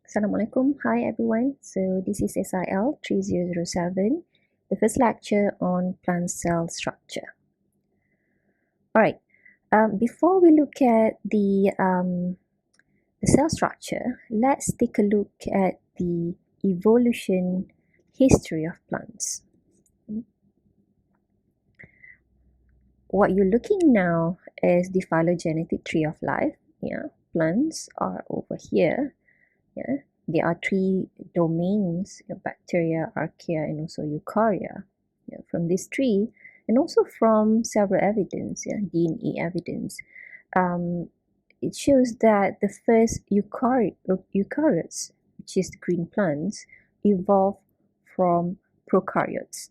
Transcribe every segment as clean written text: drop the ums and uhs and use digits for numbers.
Assalamualaikum. Hi everyone. So this is SIL 3007, the first lecture on plant cell structure. Alright, before we look at the cell structure, let's take a look at the evolution history of plants. What you're looking now is the phylogenetic tree of life. Yeah, plants are over here. Yeah, there are three domains: bacteria, archaea, and also eukarya. Yeah, from this tree, and also from several evidence, DNA evidence, it shows that the first eukaryotes, which is the green plants, evolved from prokaryotes.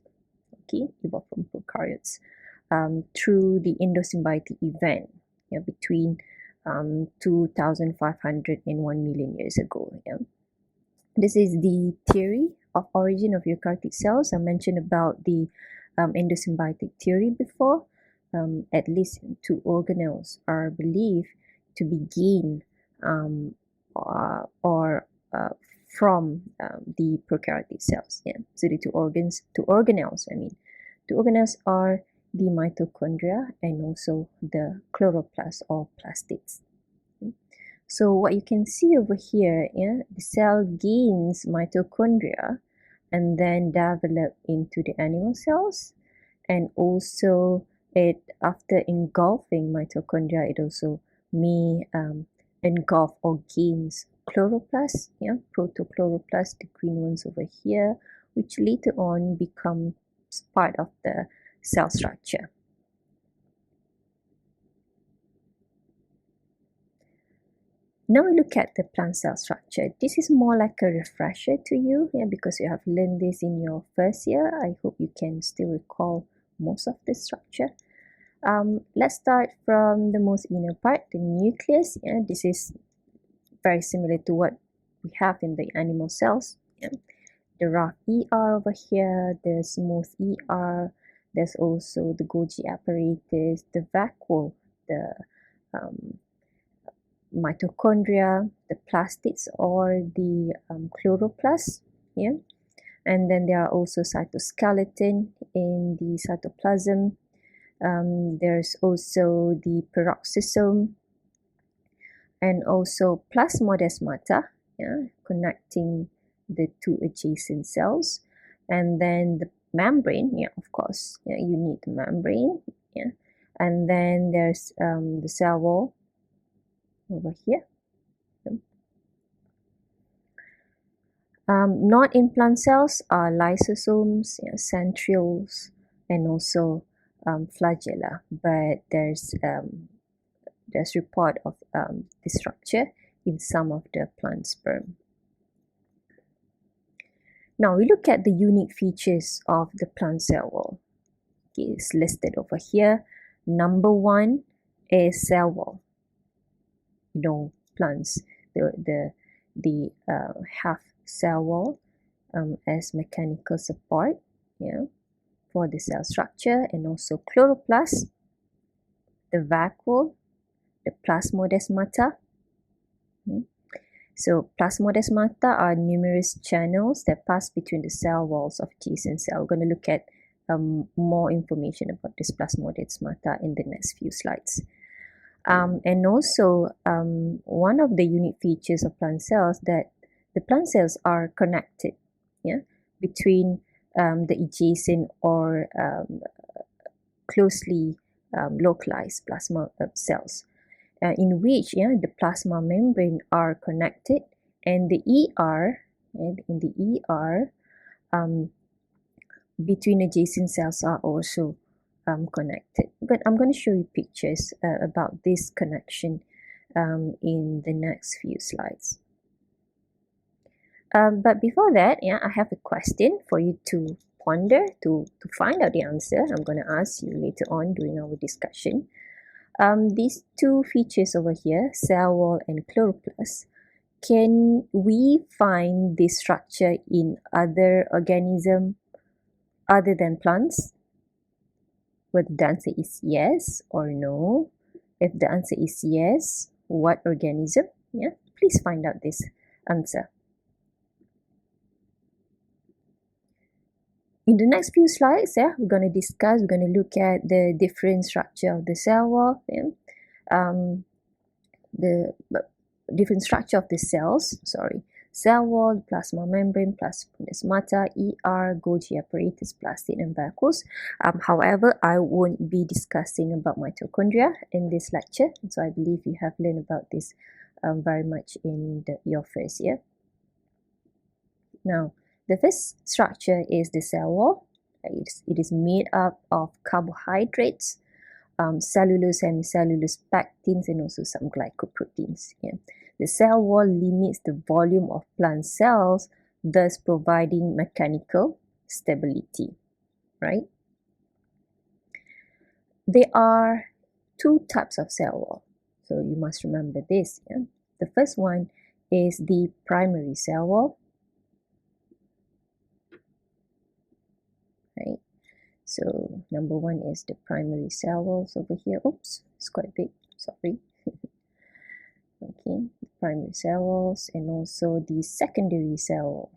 Okay, evolved from prokaryotes through the endosymbiotic event between 2,500 and 1 million years ago. Yeah. This is the theory of origin of eukaryotic cells. I mentioned about the endosymbiotic theory before. At least two organelles are believed to be gained from the prokaryotic cells. Yeah. So the two organelles. Two organelles are the mitochondria and also the chloroplast or plastids. So what you can see over here, the cell gains mitochondria and then develop into the animal cells, and also it after engulfing mitochondria, it also may engulf or gains chloroplast, protochloroplast, the green ones over here, which later on becomes part of the cell structure. Now we look at the plant cell structure. This is more like a refresher to you, because you have learned this in your first year. I hope you can still recall most of the structure. Let's start from the most inner part, the nucleus. This is very similar to what we have in the animal cells. The rough ER over here, the smooth ER, there's also the Golgi apparatus, the vacuole, the mitochondria, the plastids or the chloroplast, and then there are also cytoskeleton in the cytoplasm. There's also the peroxisome and also plasmodesmata, connecting the two adjacent cells, and then the membrane, of course, you need the membrane, and then there's the cell wall over here. Not in plant cells are lysosomes, centrioles, and also flagella. But there's report of this structure in some of the plant sperm. Now we look at the unique features of the plant cell wall. Okay, it's listed over here. Number one is cell wall. No plants have cell wall as mechanical support, for the cell structure, and also chloroplast, the vacuole, the plasmodesmata. So plasmodesmata are numerous channels that pass between the cell walls of adjacent cell. We're going to look at more information about this plasmodesmata in the next few slides. And also, one of the unique features of plant cells that the plant cells are connected, between the adjacent or closely localized plasma cells, in which the plasma membrane are connected, and the ER, and in the ER, between adjacent cells are also connected. But I'm going to show you pictures about this connection in the next few slides. But before that, I have a question for you to ponder, to find out the answer. I'm going to ask you later on during our discussion. These two features over here, cell wall and chloroplast, can we find this structure in other organisms other than plants? Whether the answer is yes or no. If the answer is yes, what organism? Please find out this answer. In the next few slides, we're going to look at the different structure of the cell wall, the different structure of the cells, cell wall, plasma membrane, plasmata, Golgi apparatus, plastid, and vacuoles. However, I won't be discussing about mitochondria in this lecture, so I believe you have learned about this very much in your first year. Now, the first structure is the cell wall. It is made up of carbohydrates, cellulose, hemicellulose, pectins, and also some glycoproteins. The cell wall limits the volume of plant cells, thus providing mechanical stability, right? There are two types of cell wall, so you must remember this. The first one is the primary cell wall, right? So number one is the primary cell walls over here. Oops, it's quite big, sorry. Okay, primary cell walls, and also the secondary cell wall.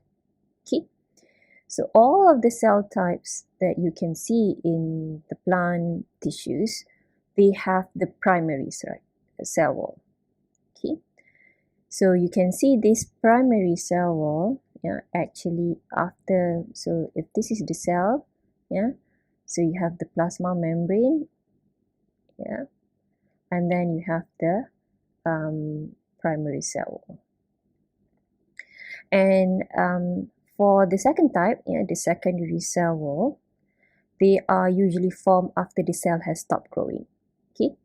Okay, so all of the cell types that you can see in the plant tissues, they have the primary cell wall. Okay, so you can see this primary cell wall, actually after, so if this is the cell, so you have the plasma membrane, and then you have the primary cell wall. And for the second type, the secondary cell wall, they are usually formed after the cell has stopped growing. Okay,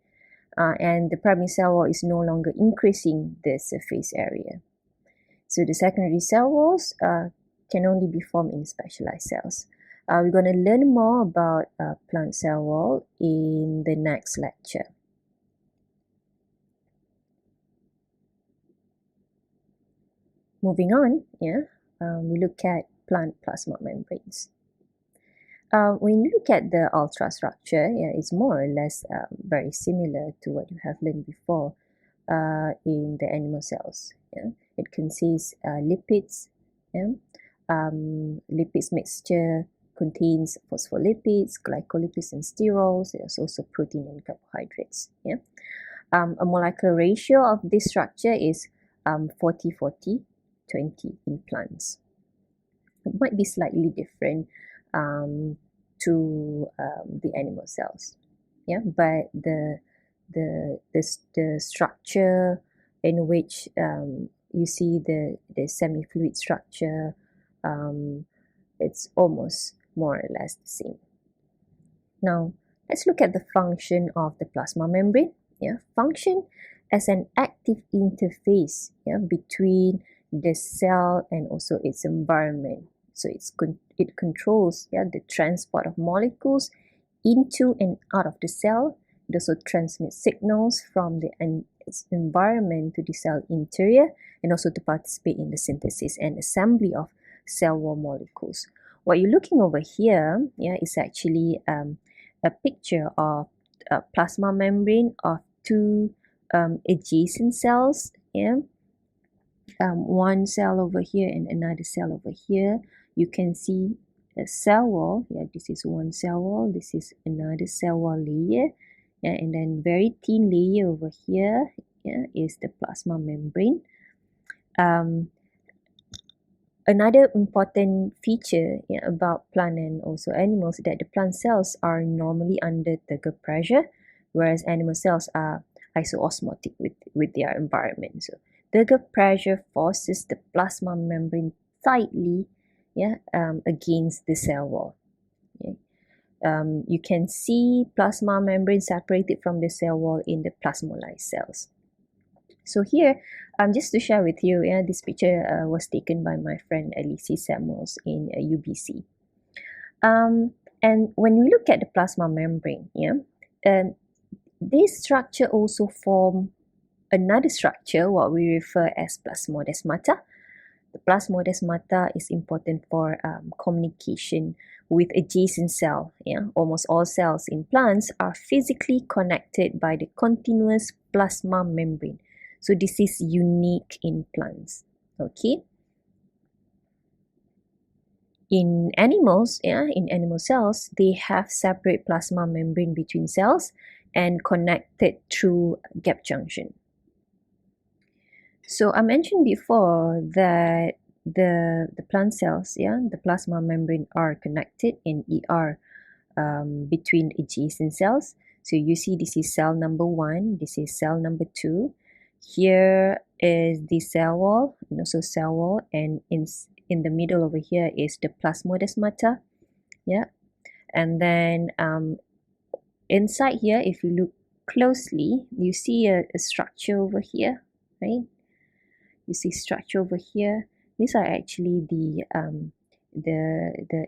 and the primary cell wall is no longer increasing the surface area. So the secondary cell walls can only be formed in specialized cells. We're going to learn more about plant cell wall in the next lecture. Moving on, we look at plant plasma membranes. When you look at the ultrastructure, it's more or less very similar to what you have learned before in the animal cells. It consists lipids. Lipids mixture contains phospholipids, glycolipids, and sterols. There's also protein and carbohydrates. A molecular ratio of this structure is 40-40-20 in plants. It might be slightly different to the animal cells, but the structure in which you see the semi-fluid structure, it's almost more or less the same. Now, let's look at the function of the plasma membrane. Function as an active interface between the cell and also its environment. So it controls the transport of molecules into and out of the cell. It also transmits signals from its environment to the cell interior, and also to participate in the synthesis and assembly of cell wall molecules. What you're looking over here is actually a picture of a plasma membrane of two adjacent cells. One cell over here and another cell over here. You can see a cell wall. This is one cell wall. This is another cell wall layer. And then very thin layer over here is the plasma membrane. Another important feature about plant and also animals is that the plant cells are normally under Turger pressure, whereas animal cells are isoosmotic with their environment. So Turger pressure forces the plasma membrane tightly against the cell wall. You can see plasma membrane separated from the cell wall in the plasmolyzed cells. So here, just to share with you, this picture was taken by my friend Alicia Samuels in UBC. And when we look at the plasma membrane, this structure also forms another structure, what we refer as plasmodesmata. The plasmodesmata is important for communication with adjacent cell. Almost all cells in plants are physically connected by the continuous plasma membrane. So this is unique in plants. Okay. in animals, in animal cells, they have separate plasma membrane between cells and connected through gap junction. So I mentioned before that the plant cells, the plasma membrane are connected in ER between adjacent cells. So you see this is cell number 1, this is cell number 2. Here is the cell wall, and also cell wall, and in the middle over here is the plasmodesmata. And then inside here, if you look closely, you see a structure over here, right? You see structure over here. These are actually the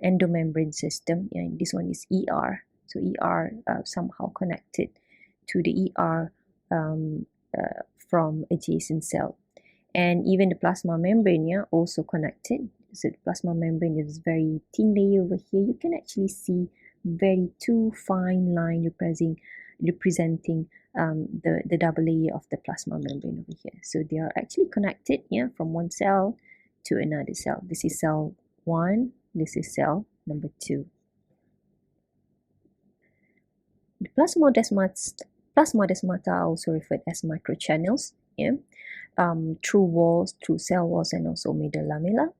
endomembrane system, and this one is ER. So ER somehow connected to the ER from adjacent cell, and even the plasma membrane also connected. So the plasma membrane is very thin layer over here. You can actually see very two fine line representing the double layer of the plasma membrane over here. So they are actually connected from one cell to another cell. This is cell 1, this is cell number 2. The plasmodesmata are also referred as microchannels, through walls, through cell walls, and also middle lamella.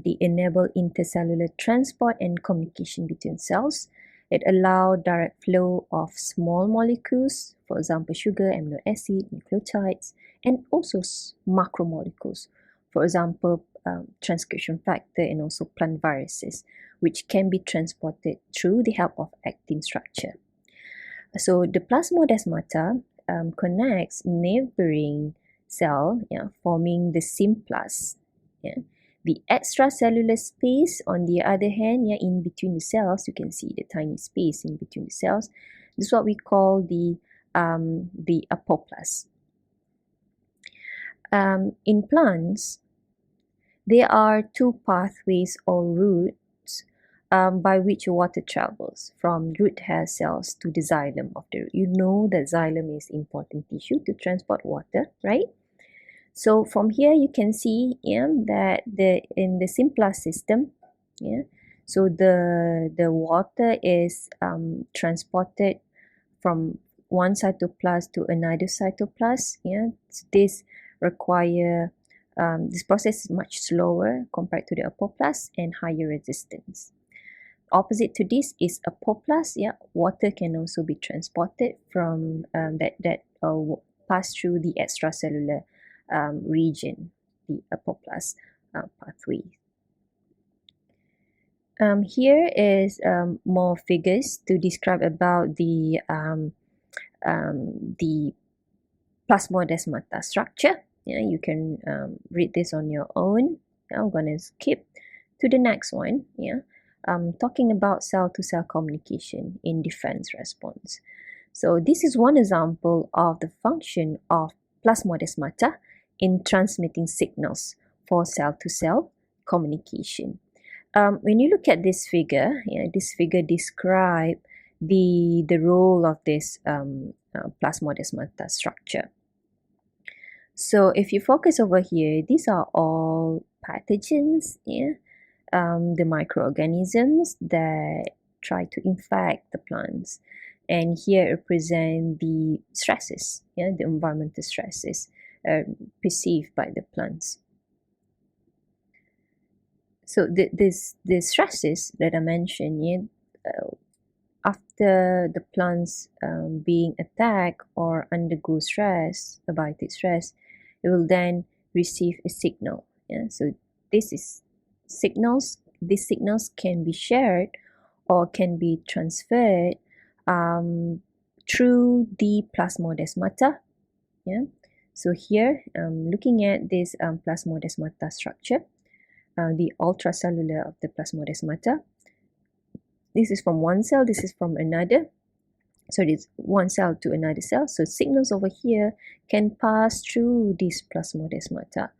They enable intercellular transport and communication between cells. It allows direct flow of small molecules, for example, sugar, amino acid, nucleotides, and also macromolecules, for example, transcription factor and also plant viruses, which can be transported through the help of actin structure. So the plasmodesmata connects neighboring cell, forming the symplast. The extracellular space, on the other hand, in between the cells, you can see the tiny space in between the cells. This is what we call the apoplast. In plants, there are two pathways or routes by which water travels from root hair cells to the xylem of the root. You know that xylem is important tissue to transport water, right? So from here you can see that in the symplast system, so the water is transported from one cytoplasm to another cytoplasm. This this process is much slower compared to the apoplast and higher resistance. Opposite to this is apoplast. Water can also be transported from pass through the extracellular region, the apoplast pathway. Here is more figures to describe about the plasmodesmata structure. You can read this on your own. I'm gonna skip to the next one. Talking about cell-to-cell communication in defense response. So this is one example of the function of plasmodesmata in transmitting signals for cell-to-cell communication. When you look at this figure, this figure describes the role of this plasmodesmata structure. So if you focus over here, these are all pathogens, the microorganisms that try to infect the plants. And here represent the stresses, the environmental stresses perceived by the plants. So the stresses that I mentioned, after the plants being attacked or undergo stress, abiotic stress, it will then receive a signal. So these signals can be shared or can be transferred through the plasmodesmata. So here, looking at this plasmodesmata structure, the ultracellular of the plasmodesmata. This is from one cell, this is from another. So this one cell to another cell. So signals over here can pass through this plasmodesmata.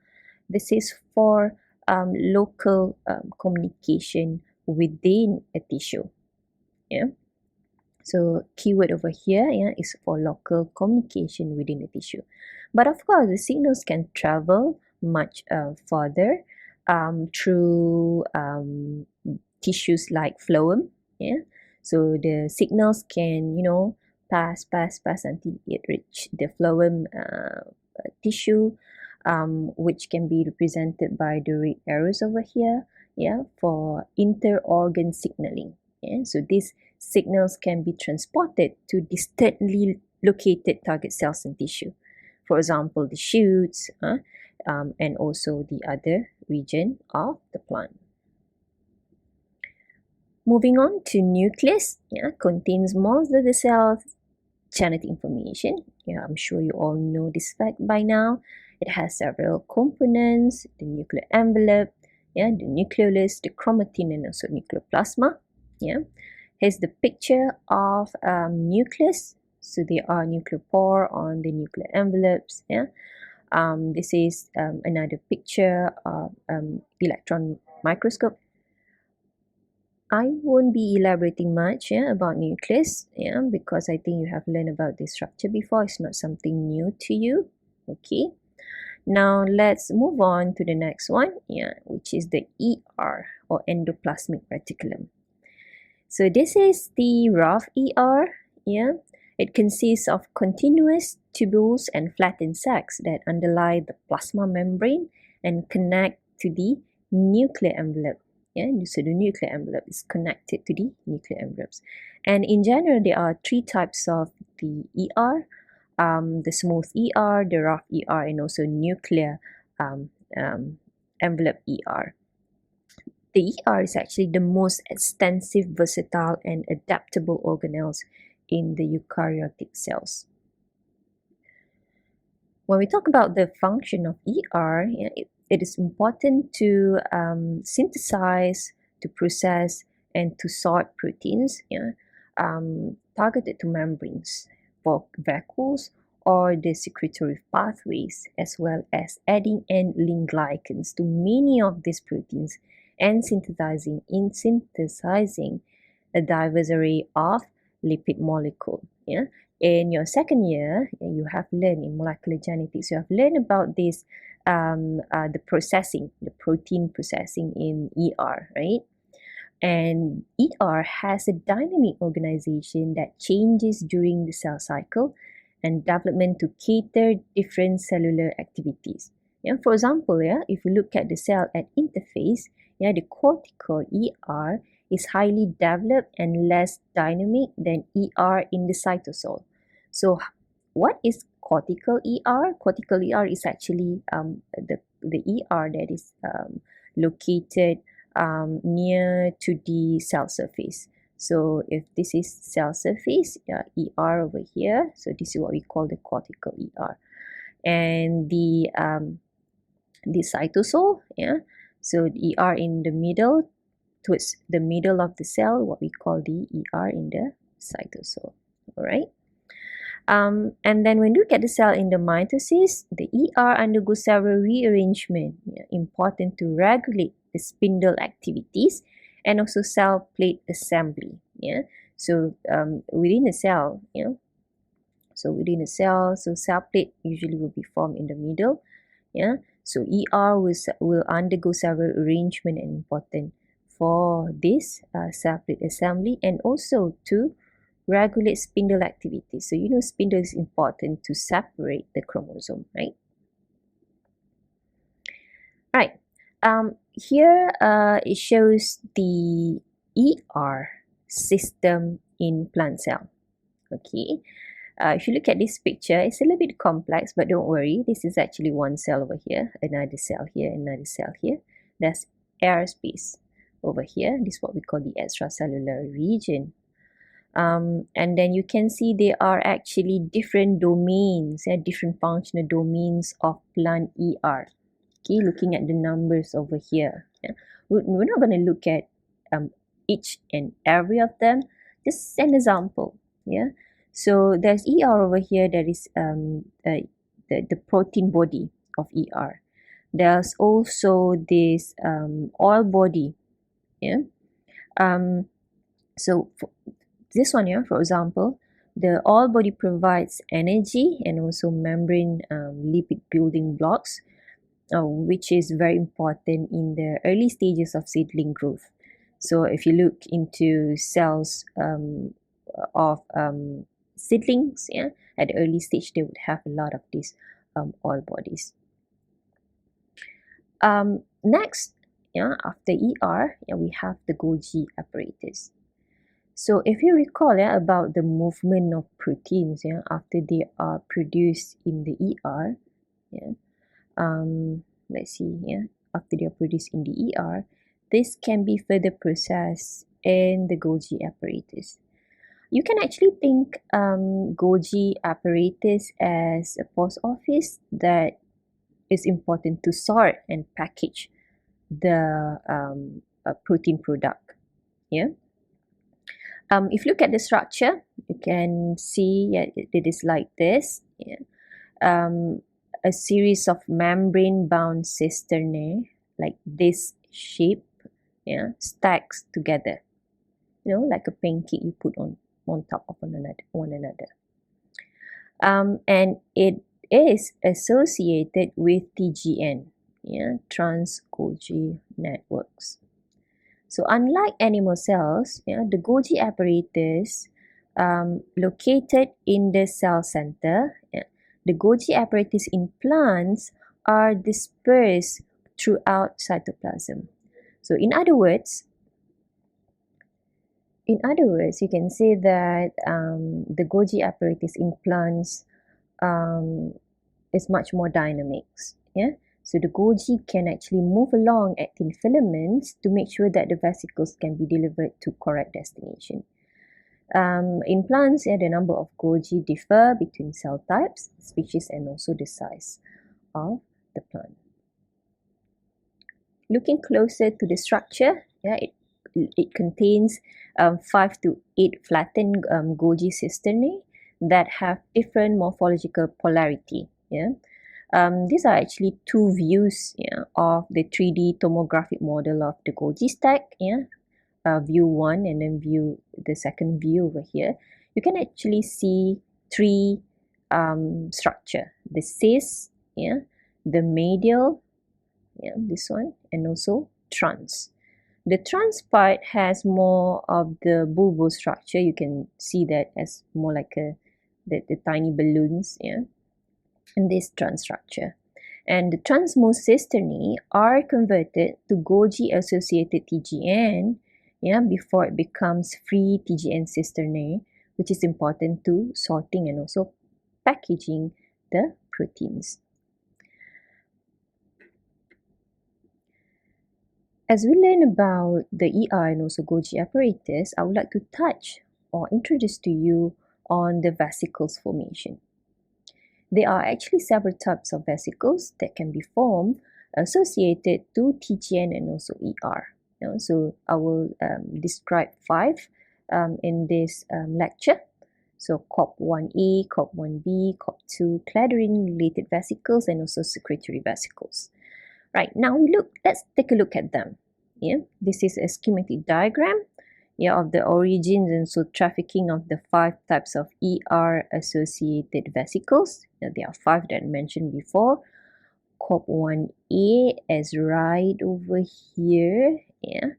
This is for local communication within a tissue. So keyword over here is for local communication within a tissue. But of course, the signals can travel much further through tissues like phloem. Yeah, so the signals can, pass until it reach the phloem tissue, which can be represented by the red arrows over here. Yeah, for inter-organ signaling. Yeah, so these signals can be transported to distantly located target cells and tissue. For example, the shoots, and also the other region of the plant. Moving on to nucleus, contains most of the cell's genetic information. Yeah, I'm sure you all know this fact by now. It has several components: the nuclear envelope, the nucleolus, the chromatin, and also nucleoplasma. Yeah, here's the picture of nucleus. So there are nucleopore on the nuclear envelopes. This is another picture of electron microscope. I won't be elaborating much about nucleus, because I think you have learned about this structure before. It's not something new to you. Okay. Now let's move on to the next one, which is the ER, or endoplasmic reticulum. So this is the rough ER. It consists of continuous tubules and flattened sacs that underlie the plasma membrane and connect to the nuclear envelope. So the nuclear envelope is connected to the nuclear envelopes. And in general, there are three types of the ER: the smooth ER, the rough ER, and also nuclear envelope ER. The ER is actually the most extensive, versatile, and adaptable organelles in the eukaryotic cells. When we talk about the function of ER, it is important to synthesize, to process, and to sort proteins targeted to membranes for vacuoles or the secretory pathways, as well as adding end-link glycans to many of these proteins and synthesizing a diverse array of lipid molecule. In your second year, you have learned in molecular genetics, you have learned about this, the protein processing in ER, right? And ER has a dynamic organization that changes during the cell cycle and development to cater different cellular activities. For example, if you look at the cell at interface, the cortical ER is highly developed and less dynamic than ER in the cytosol. So what is cortical ER? Cortical ER is actually the ER that is located near to the cell surface. So if this is cell surface, ER over here, so this is what we call the cortical ER. And the cytosol, so the ER in the middle, towards the middle of the cell, what we call the ER in the cytosol. All right. And then when you look at the cell in the mitosis, the ER undergoes several rearrangements important to regulate the spindle activities and also cell plate assembly. So within a cell, so cell plate usually will be formed in the middle. So ER will undergo several arrangement and important for this cell plate assembly and also to regulate spindle activity. So spindle is important to separate the chromosome, right? Right. Here it shows the ER system in plant cell. Okay. If you look at this picture, it's a little bit complex, but don't worry. This is actually one cell over here, another cell here, another cell here. That's airspace over here. This is what we call the extracellular region. And then you can see there are actually different domains, different functional domains of plant ER. Okay, looking at the numbers over here. We're not going to look at each and every of them. Just an example. So there's ER over here. That is the protein body of ER. There's also this oil body. So this one here, for example, the oil body provides energy and also membrane lipid building blocks which is very important in the early stages of seedling growth. So if you look into cells of seedlings, yeah, at the early stage, they would have a lot of these oil bodies. Next, yeah, after ER, yeah, we have the Golgi apparatus. So if you recall, yeah, about the movement of proteins, yeah, after they are produced in the ER, yeah, let's see, yeah, after they are produced in the ER, this can be further processed in the Golgi apparatus. You can actually think Golgi apparatus as a post office that is important to sort and package the protein product. Yeah. If you look at the structure, you can see it is like this. Yeah. A series of membrane-bound cisternae, like this shape, yeah, stacks together. You know, like a pancake you put on top of one another. And it is associated with TGN, yeah, trans-Golgi networks. So unlike animal cells, yeah, the Golgi apparatus located in the cell center, yeah, the Golgi apparatus in plants are dispersed throughout cytoplasm. So in other words, you can say that the Golgi apparatus in plants is much more dynamic. Yeah. So the Golgi can actually move along actin filaments to make sure that the vesicles can be delivered to correct destination. In plants, yeah, the number of Golgi differ between cell types, species, and also the size of the plant. Looking closer to the structure, yeah, it contains 5 to 8 flattened Golgi cisternae that have different morphological polarity. Yeah. These are actually two views, yeah, of the 3D tomographic model of the Golgi stack. Yeah, view 1 and then the second view over here. You can actually see three structure: the cis, yeah, the medial, yeah, this one, and also trans. The trans part has more of the bulbous structure. You can see that as more like the tiny balloons, yeah, in this trans structure. And the transmose cisternae are converted to Golgi-associated TGN, yeah, before it becomes free TGN cisternae, which is important to sorting and also packaging the proteins. As we learn about the ER and also Golgi apparatus, I would like to touch or introduce to you on the vesicles formation. There are actually several types of vesicles that can be formed associated to TGN and also ER. You know, so I will describe 5 in this lecture. So COP1A, COP1B, COP2, clathrin-related vesicles, and also secretory vesicles. Right, now let's take a look at them. Yeah, this is a schematic diagram, yeah, of the origins and so trafficking of the 5 types of ER associated vesicles. Now, there are 5 that I mentioned before. COP1A is right over here, yeah,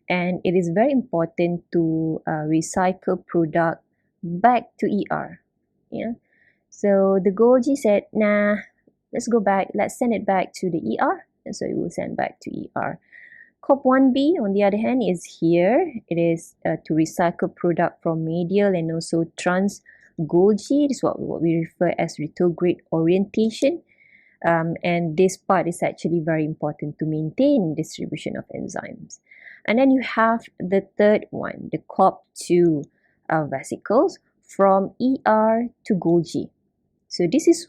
and it is very important to recycle product back to ER. Yeah, so the Golgi said, nah, let's go back, let's send it back to the ER, and so it will send back to ER. COP1B, on the other hand, is here. It is to recycle product from medial and also trans Golgi. This is what we refer as retrograde orientation. And this part is actually very important to maintain distribution of enzymes. And then you have the third one, the COP2 vesicles from ER to Golgi. So this is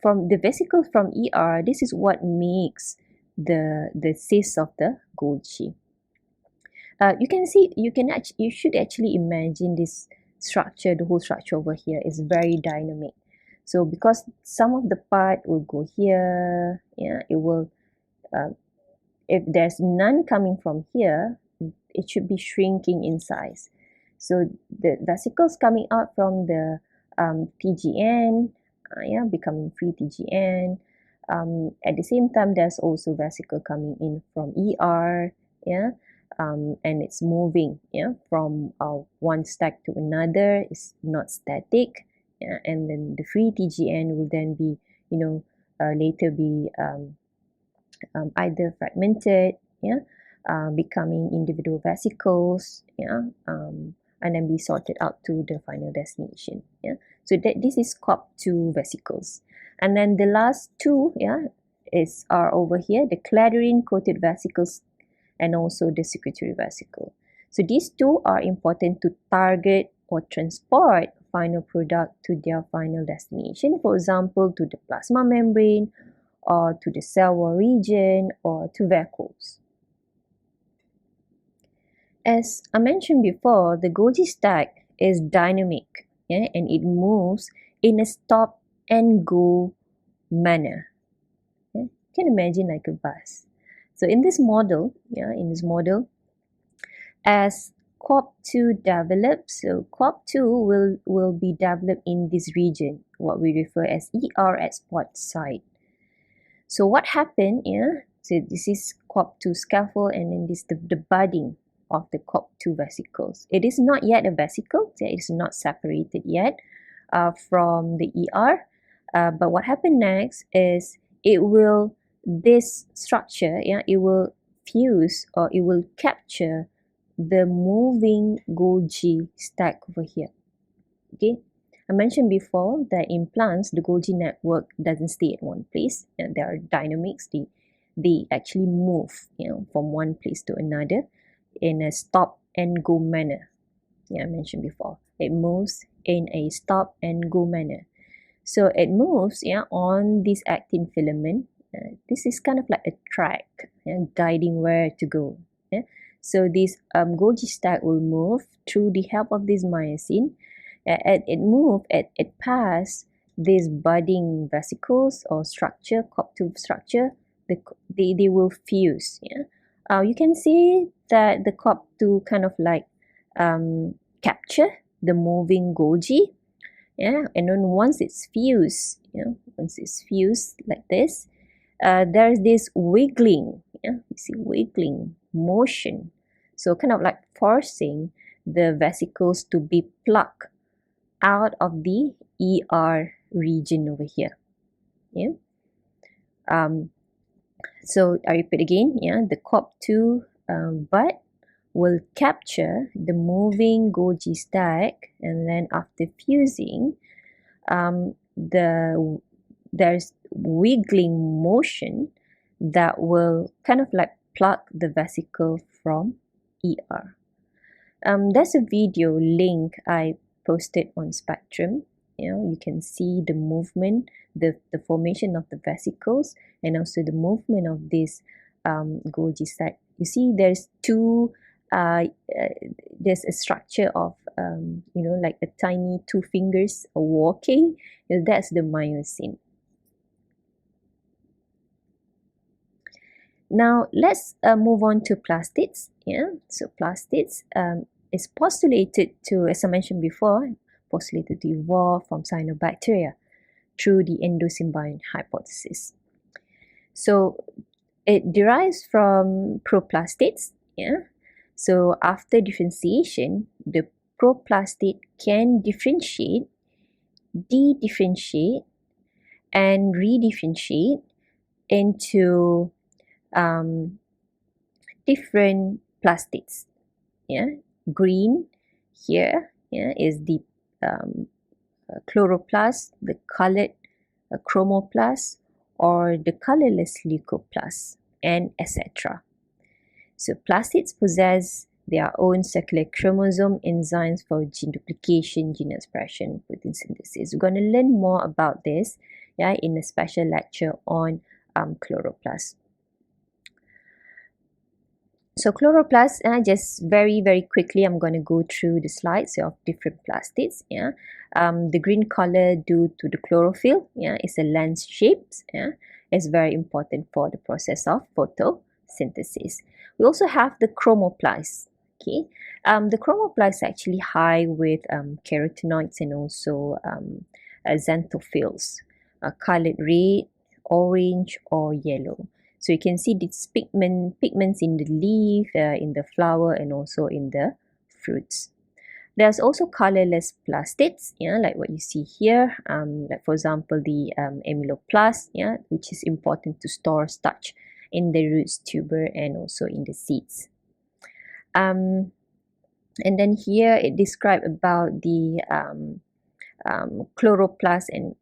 from the vesicles from ER, this is what makes the cis of the Golgi. You can see, you should actually imagine this structure, the whole structure over here is very dynamic. So because some of the part will go here, yeah, it will, if there's none coming from here, it should be shrinking in size. So the vesicles coming out from the TGN, yeah, becoming free TGN, At the same time, there's also vesicle coming in from ER, yeah, and it's moving, yeah, from one stack to another. It's not static, yeah, and then the free TGN will then be, later be either fragmented, yeah, becoming individual vesicles, yeah, and then be sorted out to the final destination, yeah. So this is COP2 vesicles. And then the last two, yeah, are over here, the clathrin coated vesicles and also the secretory vesicle. So these two are important to target or transport final product to their final destination, for example, to the plasma membrane or to the cell wall region or to vacuoles. As I mentioned before, the Golgi stack is dynamic, yeah, and it moves in a stop and go manner. Yeah? You can imagine like a bus. So in this model, as COP2 develops, so COP2 will be developed in this region, what we refer as ER at spot site. So what happened, yeah? So this is COP2 scaffold, and then this the budding of the COP2 vesicles. It is not yet a vesicle, so it is not separated yet from the ER. But what happened next is this structure, yeah, it will fuse or it will capture the moving Golgi stack over here. Okay, I mentioned before that in plants, the Golgi network doesn't stay at one place. And there are dynamics. They actually move, from one place to another in a stop and go manner. Yeah, I mentioned before. It moves in a stop and go manner. So it moves, on this actin filament. This is kind of like a track, guiding where to go. Yeah? So this Golgi stack will move through the help of this myosin. It pass these budding vesicles or structure, COP2 structure. They will fuse. Yeah, you can see that the COP2 kind of like capture the moving Golgi. Yeah, and then once it's fused, like this, there's this wiggling. Yeah, you see wiggling motion. So kind of like forcing the vesicles to be plucked out of the ER region over here. Yeah. So I repeat again, the COP2 bud will capture the moving Golgi stack, and then after fusing, there's wiggling motion that will kind of like pluck the vesicle from ER. There's a video link I posted on Spectrum. You can see the movement, the formation of the vesicles, and also the movement of this Golgi stack. You see, there's there's a structure of like a tiny two fingers walking. That's the myosin. Now let's move on to plastids. Yeah, so plastids is postulated to, as I mentioned before, postulated to evolve from cyanobacteria through the endosymbiont hypothesis. So it derives from proplastids. Yeah. So after differentiation, the proplastid can differentiate, de-differentiate, and redifferentiate into different plastids. Yeah, green here, is the chloroplast, the colored chromoplast, or the colorless leucoplast, and etc. So plastids possess their own circular chromosome enzymes for gene duplication, gene expression, protein synthesis. We're going to learn more about this, in a special lecture on chloroplast. So chloroplast, just very, very quickly, I'm going to go through the slides of different plastids. The green color due to the chlorophyll, is a lens shape. It's very important for the process of photosynthesis. We also have the chromoplast. Okay, the chromoplast is actually high with carotenoids and also xanthophylls, colored red orange or yellow. So you can see these pigments in the leaf, in the flower, and also in the fruits. There's also colorless plastids, yeah, like what you see here. Like for example, the amyloplast, yeah, which is important to store starch in the roots, tuber, and also in the seeds. And then here it describes about the chloroplast and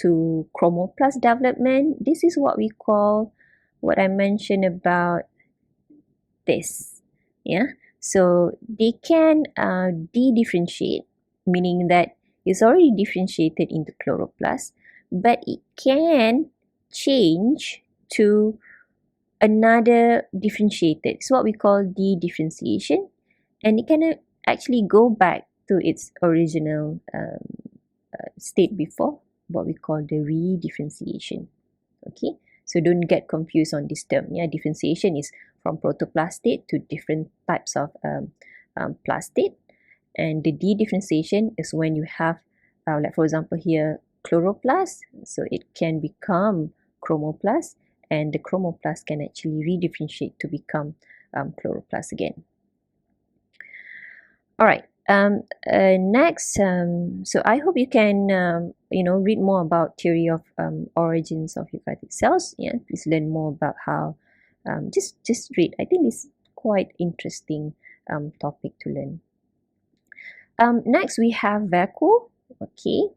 to chromoplast development. This is what we call, what I mentioned about this, yeah. So they can de-differentiate, meaning that it's already differentiated into chloroplast, but it can change to another differentiated. It's what we call de-differentiation, and it can actually go back to its original state before, what we call the re-differentiation. Okay, so don't get confused on this term. Yeah, differentiation is from protoplastid to different types of plastid, and the de-differentiation is when you have, like for example here, chloroplast, so it can become chromoplast, and the chromoplast can actually re-differentiate to become chloroplast again. All right. Next, so I hope you can read more about theory of origins of eukaryotic cells. Yeah, please learn more about how. Just read. I think it's quite interesting topic to learn. Next we have vacuole. Okay.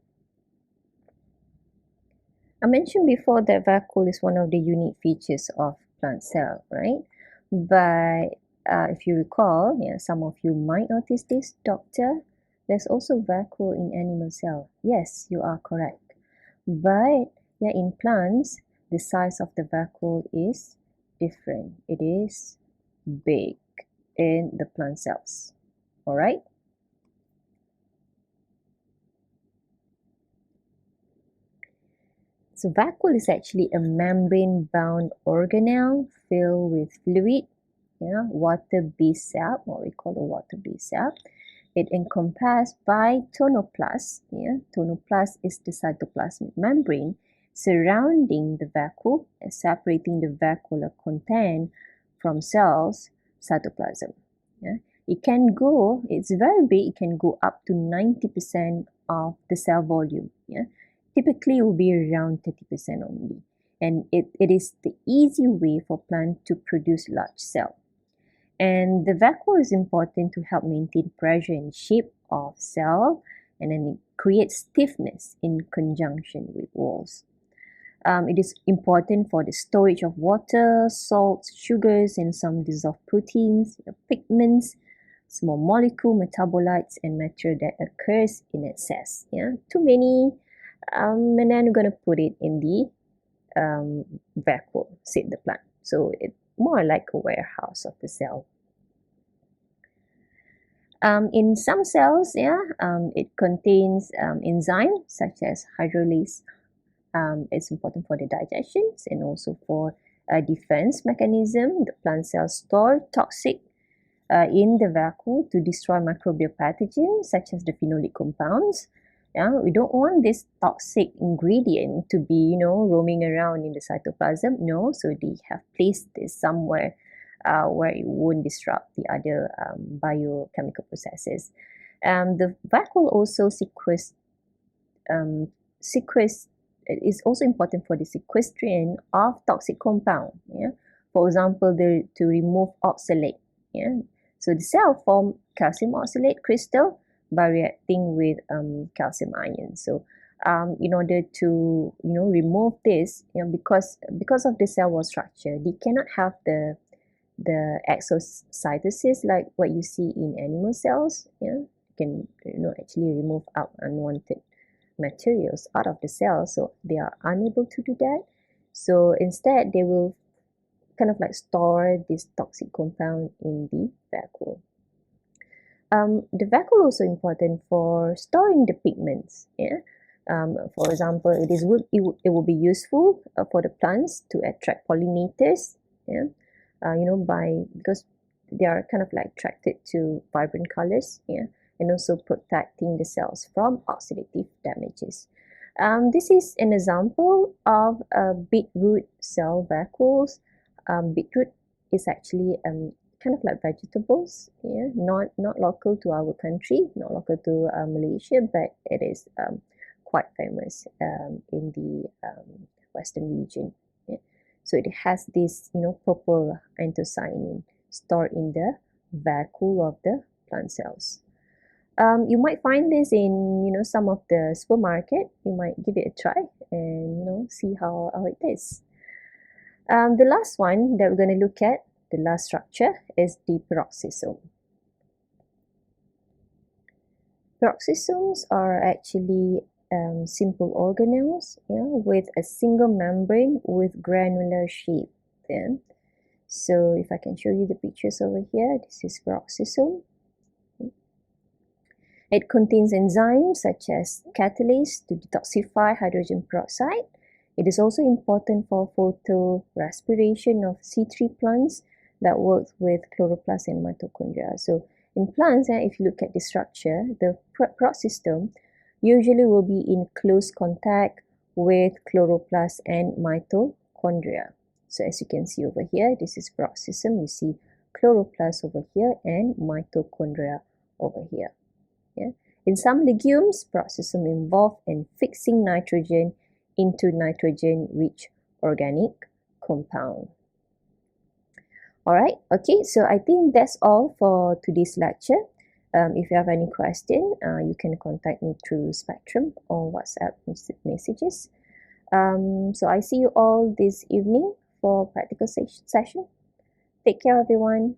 I mentioned before that vacuole is one of the unique features of plant cell, right? But if you recall, yeah, some of you might notice this, doctor, there's also vacuole in animal cell. Yes, you are correct. But yeah, in plants, the size of the vacuole is different. It is big in the plant cells. All right? So vacuole is actually a membrane-bound organelle filled with fluid, water-based cell, what we call a water-based cell. It encompassed by tonoplast. Tonoplast is the cytoplasmic membrane surrounding the vacuole and separating the vacuolar content from cells cytoplasm. It can go, it's very big, it can go up to 90% of the cell volume. Typically it will be around 30% only. And it is the easy way for plant to produce large cell. And the vacuole is important to help maintain pressure and shape of cell, and then it creates stiffness in conjunction with walls. It is important for the storage of water, salts, sugars, and some dissolved proteins, pigments, small molecule metabolites, and material that occurs in excess. Too many, and then we're going to put it in the vacuole, said the plant. So it's more like a warehouse of the cell. In some cells, it contains enzymes such as hydrolase. It's important for the digestion and also for a defense mechanism. The plant cells store toxic in the vacuole to destroy microbial pathogens such as the phenolic compounds. We don't want this toxic ingredient to be, roaming around in the cytoplasm. No, so they have placed this somewhere where it won't disrupt the other biochemical processes. The vacuole also it is also important for the sequestration of toxic compound. For example, to remove oxalate. So the cell form calcium oxalate crystal by reacting with calcium ion. So in order to remove this, because of the cell wall structure, they cannot have the exocytosis like what you see in animal cells. You can actually remove out unwanted materials out of the cell, so they are unable to do that. So instead, they will kind of like store this toxic compound in the vacuole. The vacuole also important for storing the pigments. For example, it will be useful for the plants to attract pollinators. Because they are kind of like attracted to vibrant colors. And also protecting the cells from oxidative damages. This is an example of beetroot cell vacuoles. Beetroot is actually kind of like vegetables, yeah, not local to our country, not local to Malaysia, but it is quite famous in the Western region. Yeah. So it has this, purple anthocyanin stored in the vacuole of the plant cells. You might find this in some of the supermarket. You might give it a try and see how it is. The last one that we're going to look at, the last structure, is the peroxisome. Peroxisomes are actually simple organelles, with a single membrane with granular shape. Then, so if I can show you the pictures over here, this is peroxisome. It contains enzymes such as catalase to detoxify hydrogen peroxide. It is also important for photorespiration of C3 plants that works with chloroplast and mitochondria. So in plants, if you look at the structure, the peroxisome usually will be in close contact with chloroplast and mitochondria. So as you can see over here, this is peroxisome. You see chloroplast over here and mitochondria over here. Yeah. In some legumes, peroxisome involved in fixing nitrogen into nitrogen-rich organic compound. Alright, okay, so I think that's all for today's lecture. If you have any question, you can contact me through Spectrum or WhatsApp messages. So I see you all this evening for practical session. Take care, everyone.